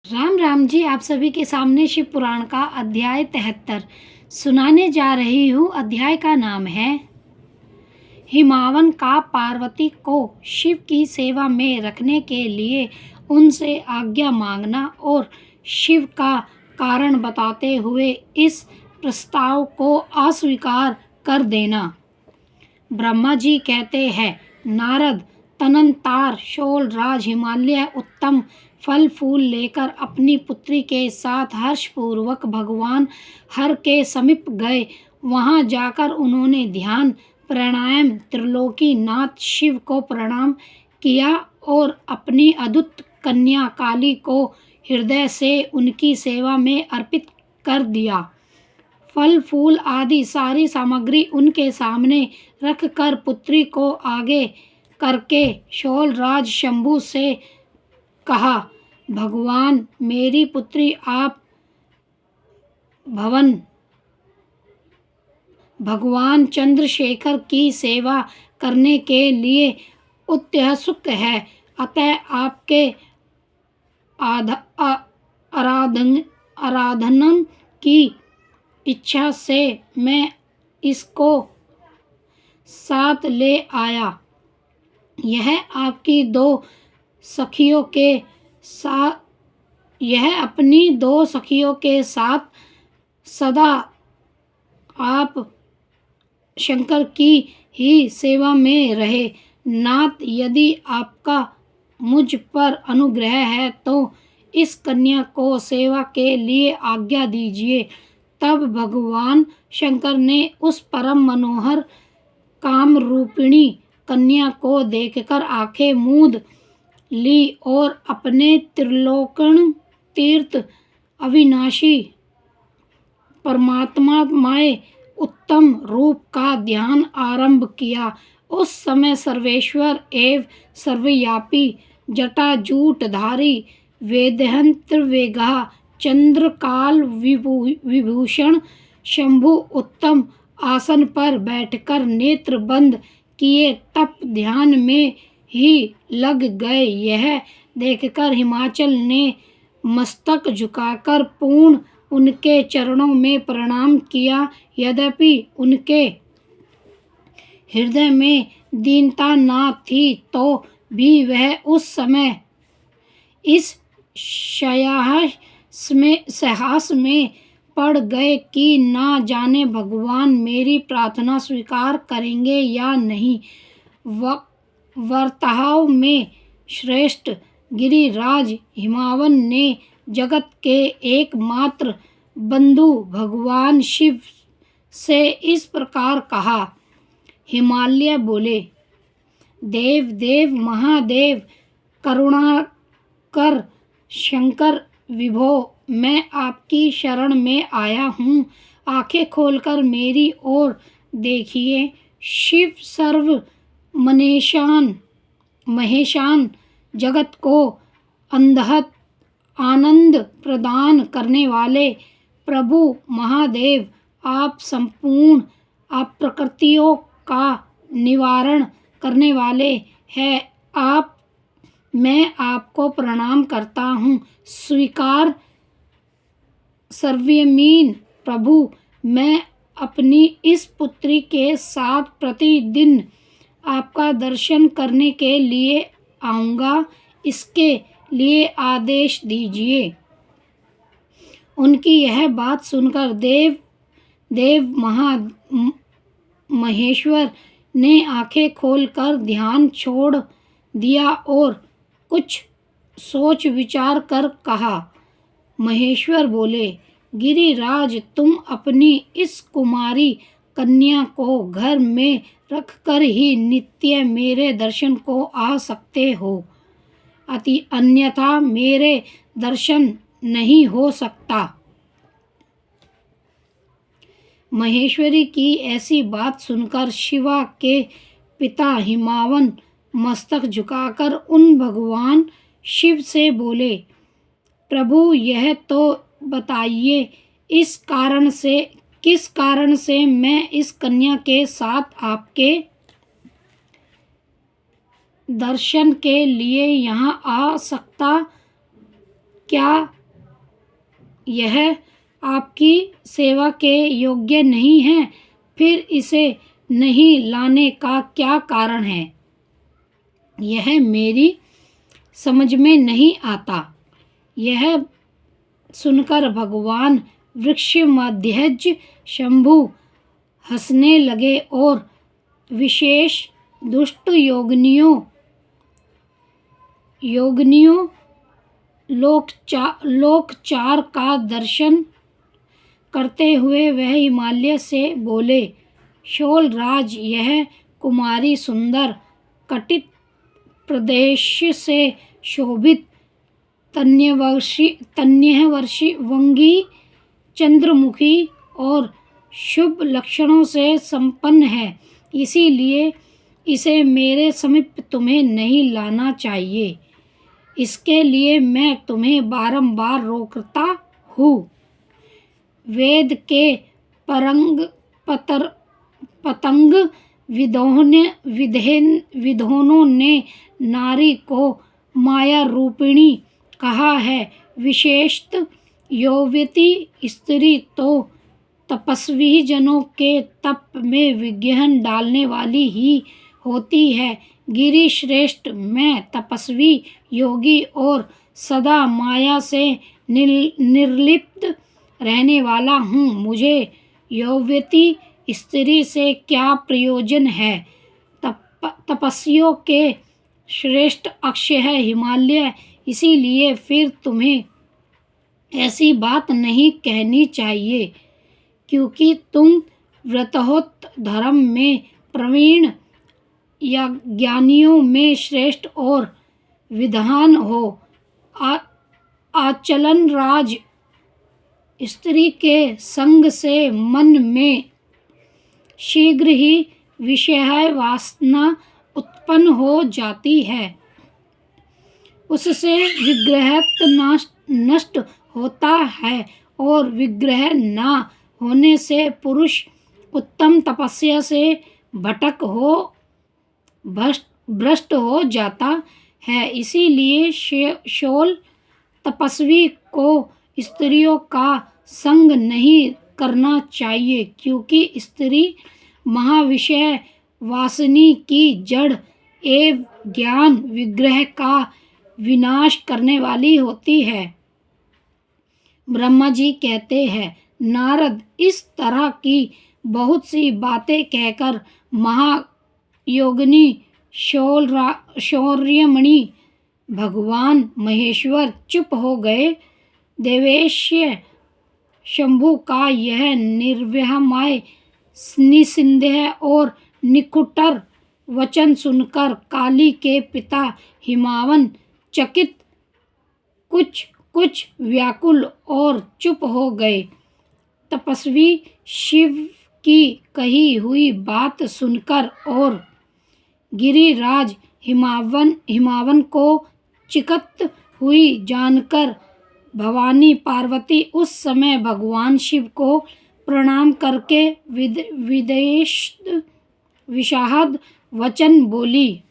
राम राम जी, आप सभी के सामने शिव पुराण का अध्याय 73 सुनाने जा रही हूँ। अध्याय का नाम है हिमावन का पार्वती को शिव की सेवा में रखने के लिए उनसे आज्ञा मांगना और शिव का कारण बताते हुए इस प्रस्ताव को अस्वीकार कर देना। ब्रह्मा जी कहते हैं, नारद तनंतार शोल राज हिमालय उत्तम फल फूल लेकर अपनी पुत्री के साथ हर्षपूर्वक भगवान हर के समीप गए। वहां जाकर उन्होंने ध्यान प्राणायाम त्रिलोकी नाथ शिव को प्रणाम किया और अपनी अद्भुत कन्या काली को हृदय से उनकी सेवा में अर्पित कर दिया। फल फूल आदि सारी सामग्री उनके सामने रखकर पुत्री को आगे करके शोल राज शंभु से कहा, भगवान, मेरी पुत्री आप भगवान चंद्रशेखर की सेवा करने के लिए उत्सुक है, अतः आपके आराधन की इच्छा से मैं इसको साथ ले आया। यह अपनी दो सखियों के साथ सदा आप शंकर की ही सेवा में रहे। नाथ, यदि आपका मुझ पर अनुग्रह है तो इस कन्या को सेवा के लिए आज्ञा दीजिए। तब भगवान शंकर ने उस परम मनोहर काम रूपिणी कन्या को देखकर आंखें मूंद ली और अपने त्रिलोकन तीर्थ अविनाशी परमात्मामय उत्तम रूप का ध्यान आरंभ किया। उस समय सर्वेश्वर एवं सर्वव्यापी जटाजूटधारी वेदहंत्र वेगा चंद्रकाल विभूषण शंभु उत्तम आसन पर बैठकर नेत्र बंद किए तप ध्यान में ही लग गए। यह देखकर हिमाचल ने मस्तक झुकाकर पूर्ण उनके चरणों में प्रणाम किया। यद्यपि उनके हृदय में दीनता न थी तो भी वह उस समय इस साहस में पड़ गए कि ना जाने भगवान मेरी प्रार्थना स्वीकार करेंगे या नहीं। वर्ताव में श्रेष्ठ गिरिराज हिमावन ने जगत के एकमात्र बंधु भगवान शिव से इस प्रकार कहा। हिमालय बोले, देव देव महादेव करुणाकर शंकर विभो, मैं आपकी शरण में आया हूँ। आंखें खोलकर मेरी ओर देखिए। शिव सर्व महेशान जगत को अंधहत आनंद प्रदान करने वाले प्रभु महादेव, आप संपूर्ण अप्रकृतियों का निवारण करने वाले हैं। मैं आपको प्रणाम करता हूँ। स्वीकार सर्वमीन प्रभु, मैं अपनी इस पुत्री के साथ प्रतिदिन आपका दर्शन करने के लिए आऊँगा, इसके लिए आदेश दीजिए। उनकी यह बात सुनकर देव महेश्वर ने आंखें खोलकर ध्यान छोड़ दिया और कुछ सोच विचार कर कहा। महेश्वर बोले, गिरिराज, तुम अपनी इस कुमारी कन्या को घर में रखकर ही नित्य मेरे दर्शन को आ सकते हो, अन्यथा मेरे दर्शन नहीं हो सकता। महेश्वरी की ऐसी बात सुनकर शिवा के पिता हिमावन मस्तक झुकाकर उन भगवान शिव से बोले, प्रभु, यह तो बताइए किस कारण से मैं इस कन्या के साथ आपके दर्शन के लिए यहाँ आ सकता क्या यह आपकी सेवा के योग्य नहीं है, फिर इसे नहीं लाने का क्या कारण है? यह मेरी समझ में नहीं आता। यह सुनकर भगवान वृक्षमध्यज शंभु हंसने लगे और विशेष दुष्ट योगिनियों लोकचार का दर्शन करते हुए वह हिमालय से बोले, शोल राज, यह कुमारी सुंदर कटित प्रदेश से शोभित तन्यवर्षी वंगी चंद्रमुखी और शुभ लक्षणों से संपन्न है, इसीलिए इसे मेरे समीप तुम्हें नहीं लाना चाहिए। इसके लिए मैं तुम्हें बारंबार रोकता हूँ। वेद के पतंग विद्वानों ने नारी को माया रूपिणी कहा है। विशेषतः यौवती स्त्री तो तपस्वी जनों के तप में विघ्न डालने वाली ही होती है। गिरि श्रेष्ठ, मैं तपस्वी योगी और सदा माया से निर्लिप्त रहने वाला हूँ। मुझे यौवती स्त्री से क्या प्रयोजन है? तपस्वियों के श्रेष्ठ अक्षय है हिमालय, इसीलिए फिर तुम्हें ऐसी बात नहीं कहनी चाहिए, क्योंकि तुम व्रतोक्त धर्म में प्रवीण या ज्ञानियों में श्रेष्ठ और विद्वान हो। आचलन राज, स्त्री के संग से मन में शीघ्र ही विषय वासना उत्पन्न हो जाती है, उससे विग्रह नष्ट होता है और विग्रह न होने से पुरुष उत्तम तपस्या से भ्रष्ट हो जाता है। इसीलिए शोल तपस्वी को स्त्रियों का संग नहीं करना चाहिए, क्योंकि स्त्री महाविषय वासनी की जड़ एवं ज्ञान विग्रह का विनाश करने वाली होती है। ब्रह्मा जी कहते हैं, नारद, इस तरह की बहुत सी बातें कहकर महायोगिनी शौर्यमणि भगवान महेश्वर चुप हो गए। देवेश्य शंभु का यह निर्भय, निस्संदेह और निकुटर वचन सुनकर काली के पिता हिमावन चकित, कुछ व्याकुल और चुप हो गए। तपस्वी शिव की कही हुई बात सुनकर और गिरिराज हिमावन को चिकित हुई जानकर भवानी पार्वती उस समय भगवान शिव को प्रणाम करके विषाद वचन बोली।